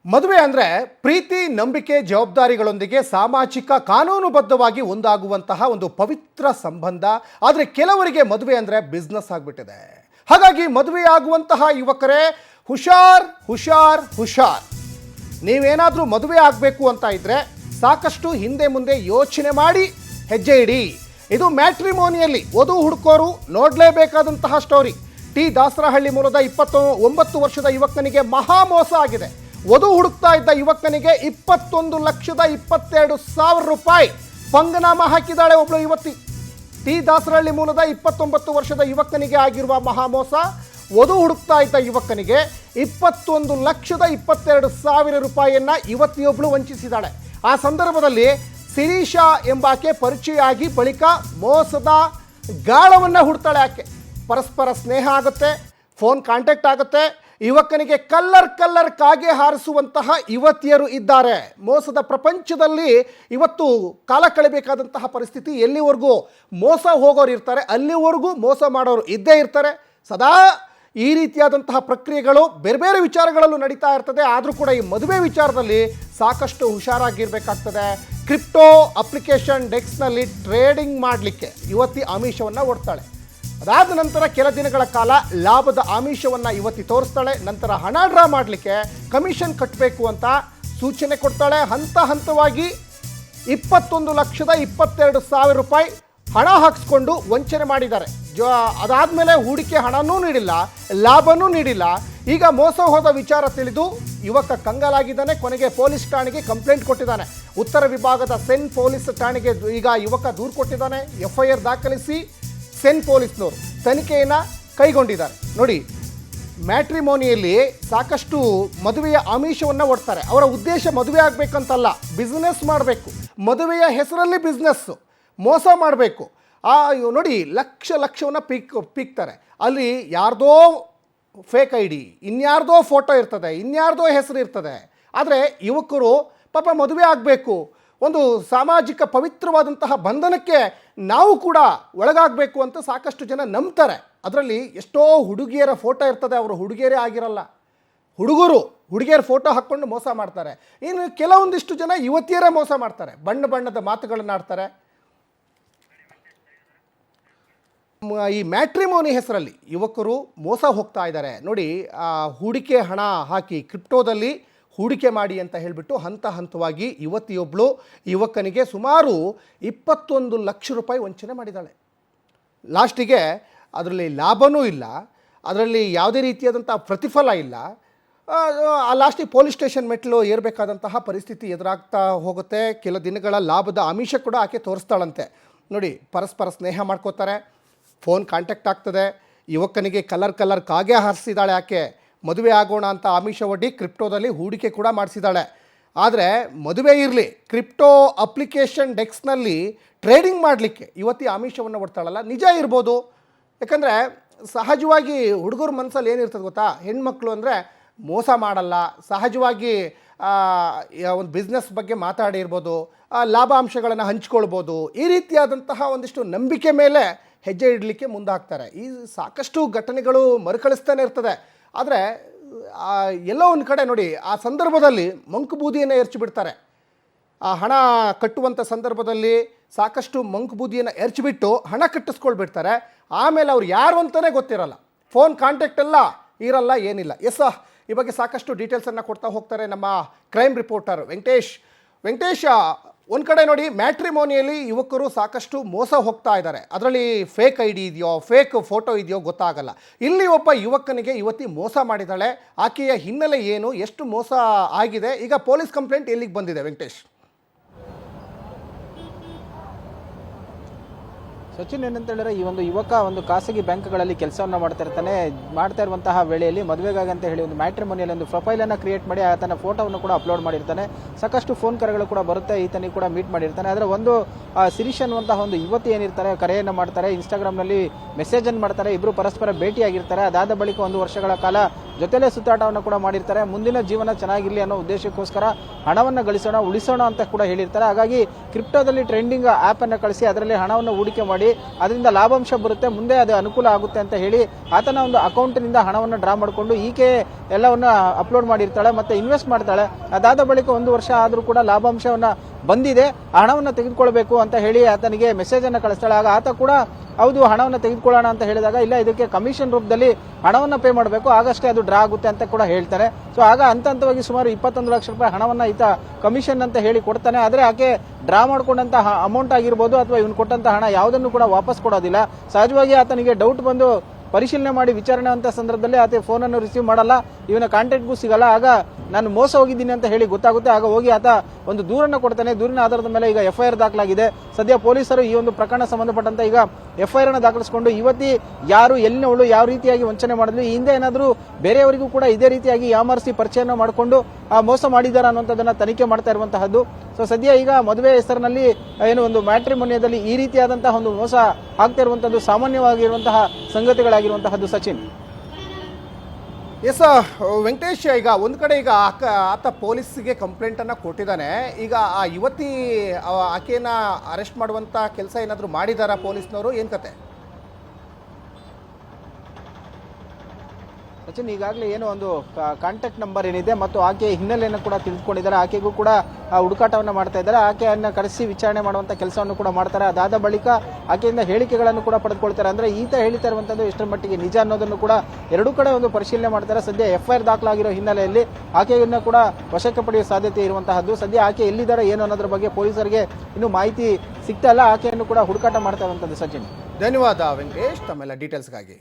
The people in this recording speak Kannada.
ಮದುವೆ ಅಂದರೆ ಪ್ರೀತಿ, ನಂಬಿಕೆ, ಜವಾಬ್ದಾರಿಗಳೊಂದಿಗೆ ಸಾಮಾಜಿಕ ಕಾನೂನುಬದ್ಧವಾಗಿ ಒಂದಾಗುವಂತಹ ಒಂದು ಪವಿತ್ರ ಸಂಬಂಧ. ಆದರೆ ಕೆಲವರಿಗೆ ಮದುವೆ ಅಂದರೆ ಬಿಸ್ನೆಸ್ ಆಗಿಬಿಟ್ಟಿದೆ. ಹಾಗಾಗಿ ಮದುವೆ ಆಗುವಂತಹ ಯುವಕರೇ ಹುಷಾರ್ ಹುಷಾರ್ ಹುಷಾರ್. ನೀವೇನಾದರೂ ಮದುವೆ ಆಗಬೇಕು ಅಂತ ಇದ್ದರೆ ಸಾಕಷ್ಟು ಹಿಂದೆ ಮುಂದೆ ಯೋಚನೆ ಮಾಡಿ ಹೆಜ್ಜೆ ಇಡಿ. ಇದು ಮ್ಯಾಟ್ರಿಮೋನಿಯಲ್ಲಿ ವಧು ಹುಡುಕೋರು ನೋಡಲೇಬೇಕಾದಂತಹ ಸ್ಟೋರಿ. ಟಿ ದಾಸರಹಳ್ಳಿ ಮೂಲದ 29 ವರ್ಷದ ಯುವಕನಿಗೆ ಮಹಾ ಮೋಸ ಆಗಿದೆ. ವಧು ಹುಡುಕ್ತಾ ಇದ್ದ ಯುವಕನಿಗೆ 21,22,000 ರೂಪಾಯಿ ಪಂಗನಾಮ ಹಾಕಿದ್ದಾಳೆ ಒಬ್ಬಳು ಯುವತಿ. ಟಿ ದಾಸರಹಳ್ಳಿ ಮೂಲದ 29 ವರ್ಷದ ಯುವಕನಿಗೆ ಆಗಿರುವ ಮಹಾಮೋಸ. ವಧು ಹುಡುಕ್ತಾ ಇದ್ದ ಯುವಕನಿಗೆ 21,22,000 ರೂಪಾಯಿಯನ್ನು ಯುವತಿಯೊಬ್ಬಳು ವಂಚಿಸಿದ್ದಾಳೆ. ಆ ಸಂದರ್ಭದಲ್ಲಿ ಶಿರೀಷಾ ಎಂಬಾಕೆ ಪರಿಚಯ ಆಗಿ ಬಳಿಕ ಮೋಸದ ಗಾಳವನ್ನು ಹುಡ್ತಾಳೆ. ಆಕೆ ಪರಸ್ಪರ ಸ್ನೇಹ ಆಗುತ್ತೆ, ಫೋನ್ ಕಾಂಟ್ಯಾಕ್ಟ್ ಆಗುತ್ತೆ. ಯುವಕನಿಗೆ ಕಲ್ಲರ್ ಕಾಗೆ ಹಾರಿಸುವಂತಹ ಯುವತಿಯರು ಇದ್ದಾರೆ. ಮೋಸದ ಪ್ರಪಂಚದಲ್ಲಿ ಇವತ್ತು ಕಾಲ ಕಳೆಯಬೇಕಾದಂತಹ ಪರಿಸ್ಥಿತಿ. ಎಲ್ಲಿವರೆಗೂ ಮೋಸ ಹೋಗೋರು ಇರ್ತಾರೆ, ಅಲ್ಲಿವರೆಗೂ ಮೋಸ ಮಾಡೋರು ಇದ್ದೇ ಇರ್ತಾರೆ. ಸದಾ ಈ ರೀತಿಯಾದಂತಹ ಪ್ರಕ್ರಿಯೆಗಳು ಬೇರೆ ಬೇರೆ ವಿಚಾರಗಳಲ್ಲೂ ನಡೀತಾ ಇರ್ತದೆ. ಆದರೂ ಕೂಡ ಈ ಮದುವೆ ವಿಚಾರದಲ್ಲಿ ಸಾಕಷ್ಟು ಹುಷಾರಾಗಿರಬೇಕಾಗ್ತದೆ. ಕ್ರಿಪ್ಟೋ ಅಪ್ಲಿಕೇಶನ್ ಡೆಕ್ಸ್ನಲ್ಲಿ ಟ್ರೇಡಿಂಗ್ ಮಾಡಲಿಕ್ಕೆ ಯುವತಿ ಆಮಿಷವನ್ನು ಒಡ್ತಾಳೆ. ಅದಾದ ನಂತರ ಕೆಲ ದಿನಗಳ ಕಾಲ ಲಾಭದ ಆಮಿಷವನ್ನು ಯುವತಿ ತೋರಿಸ್ತಾಳೆ. ನಂತರ ಹಣ ಡ್ರಾ ಮಾಡಲಿಕ್ಕೆ ಕಮಿಷನ್ ಕಟ್ಟಬೇಕು ಅಂತ ಸೂಚನೆ ಕೊಡ್ತಾಳೆ. ಹಂತ ಹಂತವಾಗಿ 21,22,000 ರೂಪಾಯಿ ಹಣ ಹಾಕಿಸ್ಕೊಂಡು ವಂಚನೆ ಮಾಡಿದ್ದಾರೆ. ಅದಾದಮೇಲೆ ಹೂಡಿಕೆ ಹಣನೂ ನೀಡಿಲ್ಲ, ಲಾಭನೂ ನೀಡಿಲ್ಲ. ಈಗ ಮೋಸ ಹೋದ ವಿಚಾರ ತಿಳಿದು ಯುವಕ ಕಂಗಾಲಾಗಿದ್ದಾನೆ. ಕೊನೆಗೆ ಪೊಲೀಸ್ ಠಾಣೆಗೆ ಕಂಪ್ಲೇಂಟ್ ಕೊಟ್ಟಿದ್ದಾನೆ. ಉತ್ತರ ವಿಭಾಗದ ಸೆನ್ ಪೊಲೀಸ್ ಠಾಣೆಗೆ ಈಗ ಯುವಕ ದೂರು ಕೊಟ್ಟಿದ್ದಾನೆ. FIR ದಾಖಲಿಸಿ ಸೆನ್ ಪೊಲೀಸ್ನವರು ತನಿಖೆಯನ್ನು ಕೈಗೊಂಡಿದ್ದಾರೆ. ನೋಡಿ, ಮ್ಯಾಟ್ರಿಮೋನಿಯಲ್ಲಿ ಸಾಕಷ್ಟು ಮದುವೆಯ ಆಮಿಷವನ್ನು ಒಡ್ತಾರೆ. ಅವರ ಉದ್ದೇಶ ಮದುವೆ ಆಗಬೇಕಂತಲ್ಲ, ಬಿಸ್ನೆಸ್ ಮಾಡಬೇಕು. ಮದುವೆಯ ಹೆಸರಲ್ಲಿ ಬಿಸ್ನೆಸ್ಸು, ಮೋಸ ಮಾಡಬೇಕು. ನೋಡಿ, ಲಕ್ಷವನ್ನು ಪೀಕ್ತಾರೆ. ಅಲ್ಲಿ ಯಾರ್ದೋ ಫೇಕ್ ID, ಇನ್ಯಾರ್ದೋ ಫೋಟೋ ಇರ್ತದೆ, ಇನ್ಯಾರ್ದೋ ಹೆಸರು ಇರ್ತದೆ. ಆದರೆ ಯುವಕರು ಪಾಪ ಮದುವೆ ಆಗಬೇಕು, ಒಂದು ಸಾಮಾಜಿಕ ಪವಿತ್ರವಾದಂತಹ ಬಂಧನಕ್ಕೆ ನಾವು ಕೂಡ ಒಳಗಾಗಬೇಕು ಅಂತ ಸಾಕಷ್ಟು ಜನ ನಂಬ್ತಾರೆ. ಅದರಲ್ಲಿ ಎಷ್ಟೋ ಹುಡುಗಿಯರ ಫೋಟೋ ಇರ್ತದೆ, ಅವರು ಹುಡುಗಿಯರೇ ಆಗಿರಲ್ಲ. ಹುಡುಗಿಯರ ಫೋಟೋ ಹಾಕ್ಕೊಂಡು ಮೋಸ ಮಾಡ್ತಾರೆ. ಇನ್ನು ಕೆಲವೊಂದಿಷ್ಟು ಜನ ಯುವತಿಯರೇ ಮೋಸ ಮಾಡ್ತಾರೆ, ಬಣ್ಣದ ಮಾತುಗಳನ್ನು ಆಡ್ತಾರೆ. ಈ ಮ್ಯಾಟ್ರಿಮೋನಿ ಹೆಸರಲ್ಲಿ ಯುವಕರು ಮೋಸ ಹೋಗ್ತಾ ಇದ್ದಾರೆ. ನೋಡಿ, ಹೂಡಿಕೆ ಹಣ ಹಾಕಿ ಕ್ರಿಪ್ಟೋದಲ್ಲಿ ಹೂಡಿಕೆ ಮಾಡಿ ಅಂತ ಹೇಳಿಬಿಟ್ಟು ಹಂತ ಹಂತವಾಗಿ ಯುವತಿಯೊಬ್ಬಳು ಯುವಕನಿಗೆ ಸುಮಾರು 21 ಲಕ್ಷ ರೂಪಾಯಿ ವಂಚನೆ ಮಾಡಿದ್ದಾಳೆ. ಲಾಸ್ಟಿಗೆ ಅದರಲ್ಲಿ ಲಾಭವೂ ಇಲ್ಲ, ಅದರಲ್ಲಿ ಯಾವುದೇ ರೀತಿಯಾದಂಥ ಪ್ರತಿಫಲ ಇಲ್ಲ. ಲಾಸ್ಟಿಗೆ ಪೊಲೀಸ್ ಸ್ಟೇಷನ್ ಮೆಟ್ಲು ಏರಬೇಕಾದಂತಹ ಪರಿಸ್ಥಿತಿ ಎದುರಾಗ್ತಾ ಹೋಗುತ್ತೆ. ಕೆಲ ದಿನಗಳ ಲಾಭದ ಆಮಿಷ ಕೂಡ ಆಕೆ ತೋರಿಸ್ತಾಳಂತೆ. ನೋಡಿ, ಪರಸ್ಪರ ಸ್ನೇಹ ಮಾಡ್ಕೋತಾರೆ, ಫೋನ್ ಕಾಂಟ್ಯಾಕ್ಟ್ ಆಗ್ತದೆ. ಯುವಕನಿಗೆ ಕಲ್ಲರ್ ಕಾಗೆ ಹಾರಿಸಿದ್ದಾಳೆ ಆಕೆ. ಮದುವೆ ಆಗೋಣ ಅಂತ ಆಮಿಷ ಒಡ್ಡಿ ಕ್ರಿಪ್ಟೋದಲ್ಲಿ ಹೂಡಿಕೆ ಕೂಡ ಮಾಡಿಸಿದ್ದಾಳೆ. ಆದರೆ ಮದುವೆ ಇರಲಿ, ಕ್ರಿಪ್ಟೋ ಅಪ್ಲಿಕೇಶನ್ ಡೆಕ್ಸ್ನಲ್ಲಿ ಟ್ರೇಡಿಂಗ್ ಮಾಡಲಿಕ್ಕೆ ಯುವತಿ ಆಮಿಷವನ್ನು ಒಡ್ತಾಳಲ್ಲ, ನಿಜ ಇರ್ಬೋದು. ಯಾಕಂದರೆ ಸಹಜವಾಗಿ ಹುಡುಗರ ಮನಸ್ಸಲ್ಲಿ ಏನಿರ್ತದೆ ಗೊತ್ತಾ, ಹೆಣ್ಮಕ್ಳು ಅಂದರೆ ಮೋಸ ಮಾಡಲ್ಲ. ಸಹಜವಾಗಿ ಒಂದು ಬಿಸ್ನೆಸ್ ಬಗ್ಗೆ ಮಾತಾಡಿರ್ಬೋದು, ಲಾಭಾಂಶಗಳನ್ನು ಹಂಚ್ಕೊಳ್ಬೋದು. ಈ ರೀತಿಯಾದಂತಹ ಒಂದಿಷ್ಟು ನಂಬಿಕೆ ಮೇಲೆ ಹೆಜ್ಜೆ ಇಡಲಿಕ್ಕೆ ಮುಂದಾಗ್ತಾರೆ. ಈ ಸಾಕಷ್ಟು ಘಟನೆಗಳು ಮರುಕಳಿಸ್ತಾನೆ ಇರ್ತದೆ. ಆದರೆ ಎಲ್ಲೋ ಒಂದು ಕಡೆ ನೋಡಿ, ಆ ಸಂದರ್ಭದಲ್ಲಿ ಮಂಕು ಬೂದಿಯನ್ನು ಎರಚಿಬಿಡ್ತಾರೆ. ಆ ಹಣ ಕಟ್ಟುವಂಥ ಸಂದರ್ಭದಲ್ಲಿ ಸಾಕಷ್ಟು ಮಂಕು ಬೂದಿಯನ್ನು ಎರಚಿಬಿಟ್ಟು ಹಣ ಕಟ್ಟಿಸ್ಕೊಳ್ಬಿಡ್ತಾರೆ. ಆಮೇಲೆ ಅವ್ರು ಯಾರು ಅಂತಲೇ ಗೊತ್ತಿರಲ್ಲ, ಫೋನ್ ಕಾಂಟ್ಯಾಕ್ಟ್ ಎಲ್ಲ ಇರಲ್ಲ, ಏನಿಲ್ಲ. ಈ ಬಗ್ಗೆ ಸಾಕಷ್ಟು ಡೀಟೇಲ್ಸನ್ನು ಕೊಡ್ತಾ ಹೋಗ್ತಾರೆ ನಮ್ಮ ಕ್ರೈಮ್ ರಿಪೋರ್ಟರ್ ವೆಂಕಟೇಶ್. ಒಂದು ಕಡೆ ನೋಡಿ, ಮ್ಯಾಟ್ರಿಮೋನಿಯಲ್ಲಿ ಯುವಕರು ಸಾಕಷ್ಟು ಮೋಸ ಹೋಗ್ತಾ ಇದ್ದಾರೆ. ಅದರಲ್ಲಿ ಫೇಕ್ ID ಇದೆಯೋ, ಫೇಕ್ ಫೋಟೋ ಇದೆಯೋ ಗೊತ್ತಾಗಲ್ಲ. ಇಲ್ಲಿ ಒಬ್ಬ ಯುವಕನಿಗೆ ಯುವತಿ ಮೋಸ ಮಾಡಿದ್ದಾಳೆ. ಆಕೆಯ ಹಿನ್ನೆಲೆ ಏನು, ಎಷ್ಟು ಮೋಸ ಆಗಿದೆ, ಈಗ ಪೊಲೀಸ್ ಕಂಪ್ಲೇಂಟ್ ಎಲ್ಲಿಗೆ ಬಂದಿದೆ ವೆಂಕಟೇಶ್? ಸಚಿನ್, ಏನಂತ ಹೇಳಿದ್ರೆ, ಈ ಒಂದು ಯುವಕ ಒಂದು ಖಾಸಗಿ ಬ್ಯಾಂಕ್ಗಳಲ್ಲಿ ಕೆಲಸವನ್ನು ಮಾಡ್ತಾ ಇರುವಂತಹ ವೇಳೆಯಲ್ಲಿ ಮದುವೆಗಾಗಿ ಅಂತ ಹೇಳಿ ಒಂದು ಮ್ಯಾಟ್ರಿಮೋನಿಯಲ್ಲಿ ಒಂದು ಪ್ರೊಫೈಲನ್ನು ಕ್ರಿಯೇಟ್ ಮಾಡಿ ಆತನ ಫೋಟೋವನ್ನು ಕೂಡ ಅಪ್ಲೋಡ್ ಮಾಡಿರ್ತಾನೆ. ಸಾಕಷ್ಟು ಫೋನ್ ಕರೆಗಳು ಕೂಡ ಬರುತ್ತೆ, ಈತನಿಗೆ ಕೂಡ ಮೀಟ್ ಮಾಡಿರ್ತಾನೆ. ಆದರೆ ಒಂದು ಶಿರೀಷ್ ಅನ್ನುವಂತಹ ಒಂದು ಯುವತಿ ಏನಿರ್ತಾರೆ, ಕರೆಯನ್ನು ಮಾಡ್ತಾರೆ, ಇನ್ಸ್ಟಾಗ್ರಾಮ್ನಲ್ಲಿ ಮೆಸೇಜನ್ನು ಮಾಡ್ತಾರೆ, ಇಬ್ಬರು ಪರಸ್ಪರ ಭೇಟಿಯಾಗಿರ್ತಾರೆ. ಅದಾದ ಬಳಿಕ 1 ವರ್ಷಗಳ ಕಾಲ ಜೊತೆಲೇ ಸುತ್ತಾಟವನ್ನು ಕೂಡ ಮಾಡಿರ್ತಾರೆ. ಮುಂದಿನ ಜೀವನ ಚೆನ್ನಾಗಿರಲಿ ಅನ್ನೋ ಉದ್ದೇಶಕ್ಕೋಸ್ಕರ ಹಣವನ್ನು ಗಳಿಸೋಣ, ಉಳಿಸೋಣ ಅಂತ ಕೂಡ ಹೇಳಿರ್ತಾರೆ. ಹಾಗಾಗಿ ಕ್ರಿಪ್ಟೋದಲ್ಲಿ ಟ್ರೆಂಡಿಂಗ್ ಆ್ಯಪನ್ನು ಕಳಿಸಿ ಅದರಲ್ಲಿ ಹಣವನ್ನು ಹೂಡಿಕೆ ಮಾಡಿ ಮಾಡಿ ಅದರಿಂದ ಲಾಭಾಂಶ ಬರುತ್ತೆ, ಮುಂದೆ ಅದು ಅನುಕೂಲ ಆಗುತ್ತೆ ಅಂತ ಹೇಳಿ ಆತನ ಒಂದು ಅಕೌಂಟ್ನಿಂದ ಹಣವನ್ನು ಡ್ರಾ ಮಾಡಿಕೊಂಡು ಈಕೆ ಎಲ್ಲವನ್ನ ಅಪ್ಲೋಡ್ ಮಾಡಿರ್ತಾಳೆ ಮತ್ತೆ ಇನ್ವೆಸ್ಟ್ ಮಾಡ್ತಾಳೆ. ಅದಾದ ಬಳಿಕ 1 ವರ್ಷ ಆದರೂ ಕೂಡ ಲಾಭಾಂಶವನ್ನ ಬಂದಿದೆ, ಹಣವನ್ನು ತೆಗೆದುಕೊಳ್ಬೇಕು ಅಂತ ಹೇಳಿ ಆತನಿಗೆ ಮೆಸೇಜ್ ಅನ್ನು ಕಳಿಸ್ತಾಳೆ. ಆಗ ಆತ ಕೂಡ ಹೌದು ಹಣವನ್ನು ತೆಗೆದುಕೊಳ್ಳೋಣ ಅಂತ ಹೇಳಿದಾಗ ಇಲ್ಲ ಇದಕ್ಕೆ ಕಮಿಷನ್ ರೂಪದಲ್ಲಿ ಹಣವನ್ನು ಪೇ ಮಾಡಬೇಕು, ಆಗಷ್ಟೇ ಅದು ಡ್ರಾ ಆಗುತ್ತೆ ಅಂತ ಕೂಡ ಹೇಳ್ತಾನೆ. ಸೊ ಆಗ ಹಂತವಾಗಿ ಸುಮಾರು 21 ಲಕ್ಷ ರೂಪಾಯಿ ಹಣವನ್ನ ಈತ ಕಮಿಷನ್ ಅಂತ ಹೇಳಿ ಕೊಡ್ತಾನೆ. ಆದ್ರೆ ಆಕೆ ಡ್ರಾ ಮಾಡ್ಕೊಂಡಂತಹ ಅಮೌಂಟ್ ಆಗಿರ್ಬೋದು ಅಥವಾ ಇವನು ಕೊಟ್ಟಂತ ಹಣ ಯಾವುದನ್ನು ಕೂಡ ವಾಪಸ್ ಕೊಡೋದಿಲ್ಲ. ಸಹಜವಾಗಿ ಆತನಿಗೆ ಡೌಟ್ ಬಂದು ಪರಿಶೀಲನೆ ಮಾಡಿ ವಿಚಾರಣೆ ಅಂತ ಸಂದರ್ಭದಲ್ಲಿ ಆತ ಫೋನ್ ಅನ್ನು ರಿಸೀವ್ ಮಾಡಲ್ಲ, ಇವನ ಕಾಂಟ್ಯಾಕ್ಟ್ಗೂ ಸಿಗಲ್ಲ. ಆಗ ನಾನು ಮೋಸ ಹೋಗಿದ್ದೀನಿ ಅಂತ ಹೇಳಿ ಗೊತ್ತಾಗುತ್ತೆ. ಆಗ ಹೋಗಿ ಆತ ಒಂದು ದೂರನ್ನು ಕೊಡ್ತಾನೆ. ದೂರಿನ ಆಧಾರದ ಮೇಲೆ ಈಗ FIR ದಾಖಲಾಗಿದೆ. ಸದ್ಯ ಪೊಲೀಸರು ಈ ಒಂದು ಪ್ರಕರಣ ಸಂಬಂಧಪಟ್ಟಂತೆ ಈಗ FIR ಅನ್ನು ದಾಖಲಿಸಿಕೊಂಡು ಯುವತಿ ಯಾರು, ಎಲ್ಲಿನವಳು, ಯಾವ ರೀತಿಯಾಗಿ ವಂಚನೆ ಮಾಡಿದ್ಲು, ಈ ಹಿಂದೆ ಏನಾದರೂ ಬೇರೆಯವರಿಗೂ ಕೂಡ ಇದೇ ರೀತಿಯಾಗಿ ಯಾಮಾರಿಸಿ ಪರಿಚಯನ ಮಾಡಿಕೊಂಡು ಆ ಮೋಸ ಮಾಡಿದಾರ ಅನ್ನುವಂಥದ್ದನ್ನ ತನಿಖೆ ಮಾಡ್ತಾ ಇರುವಂತಹದ್ದು. ಸೊ ಸದ್ಯ ಈಗ ಮದುವೆ ಹೆಸರಿನಲ್ಲಿ ಏನು ಒಂದು ಮ್ಯಾಟ್ರಿಮೋನಿಯದಲ್ಲಿ ಈ ರೀತಿಯಾದಂತಹ ಒಂದು ಮೋಸ ಆಗ್ತಾ ಇರುವಂತದ್ದು ಸಾಮಾನ್ಯವಾಗಿರುವಂತಹ ಸಂಗತಿಗಳಾಗಿರುವಂತಹದ್ದು. ಸಚಿನ್. ಎಸ್ ವೆಂಕಟೇಶ್, ಈಗ ಒಂದು ಕಡೆ ಈಗ ಆತ ಪೊಲೀಸ್ಗೆ ಕಂಪ್ಲೇಂಟನ್ನು ಕೊಟ್ಟಿದ್ದಾನೆ. ಈಗ ಆ ಯುವತಿ ಆಕೆಯನ್ನ ಅರೆಸ್ಟ್ ಮಾಡುವಂಥ ಕೆಲಸ ಏನಾದರೂ ಮಾಡಿದಾರಾ ಪೊಲೀಸ್ನವರು, ಏನು ಕತೆ? ಸಚಿನ್, ಈಗಾಗಲೇ ಏನು ಒಂದು ಕಾಂಟ್ಯಾಕ್ಟ್ ನಂಬರ್ ಏನಿದೆ ಮತ್ತು ಆಕೆಯ ಹಿನ್ನೆಲೆಯನ್ನು ಕೂಡ ತಿಳಿದುಕೊಂಡಿದ್ದಾರೆ. ಆಕೆಗೂ ಕೂಡ ಹುಡುಕಾಟವನ್ನು ಮಾಡ್ತಾ ಇದ್ದಾರೆ. ಆಕೆಯನ್ನು ಕರೆಸಿ ವಿಚಾರಣೆ ಮಾಡುವಂತ ಕೆಲಸವನ್ನು ಕೂಡ ಮಾಡ್ತಾರೆ. ಅದಾದ ಬಳಿಕ ಆಕೆಯಿಂದ ಹೇಳಿಕೆಗಳನ್ನು ಕೂಡ ಪಡೆದುಕೊಳ್ತಾರೆ. ಅಂದ್ರೆ ಈತ ಹೇಳ್ತಾ ಇರುವಂತದ್ದು ಎಷ್ಟರ ಮಟ್ಟಿಗೆ ನಿಜ ಅನ್ನೋದನ್ನು ಕೂಡ ಎರಡೂ ಕಡೆ ಒಂದು ಪರಿಶೀಲನೆ ಮಾಡ್ತಾರೆ. ಸದ್ಯ FIR ದಾಖಲಾಗಿರೋ ಹಿನ್ನೆಲೆಯಲ್ಲಿ ಆಕೆಯನ್ನು ಕೂಡ ವಶಕ್ಕೆ ಪಡೆಯುವ ಸಾಧ್ಯತೆ ಇರುವಂತಹದ್ದು. ಸದ್ಯ ಆಕೆ ಎಲ್ಲಿದ್ದಾರೆ ಏನು ಅನ್ನೋದ್ರ ಬಗ್ಗೆ ಪೊಲೀಸರಿಗೆ ಇನ್ನೂ ಮಾಹಿತಿ ಸಿಗ್ತಾ ಇಲ್ಲ. ಆಕೆಯನ್ನು ಕೂಡ ಹುಡುಕಾಟ ಮಾಡ್ತಾ ಇರುವಂತದ್ದು. ಸಚಿನ್, ಧನ್ಯವಾದ ವೆಂಕಟೇಶ್ ತಮ್ಮೆಲ್ಲ ಡೀಟೇಲ್ಸ್ಗಾಗಿ.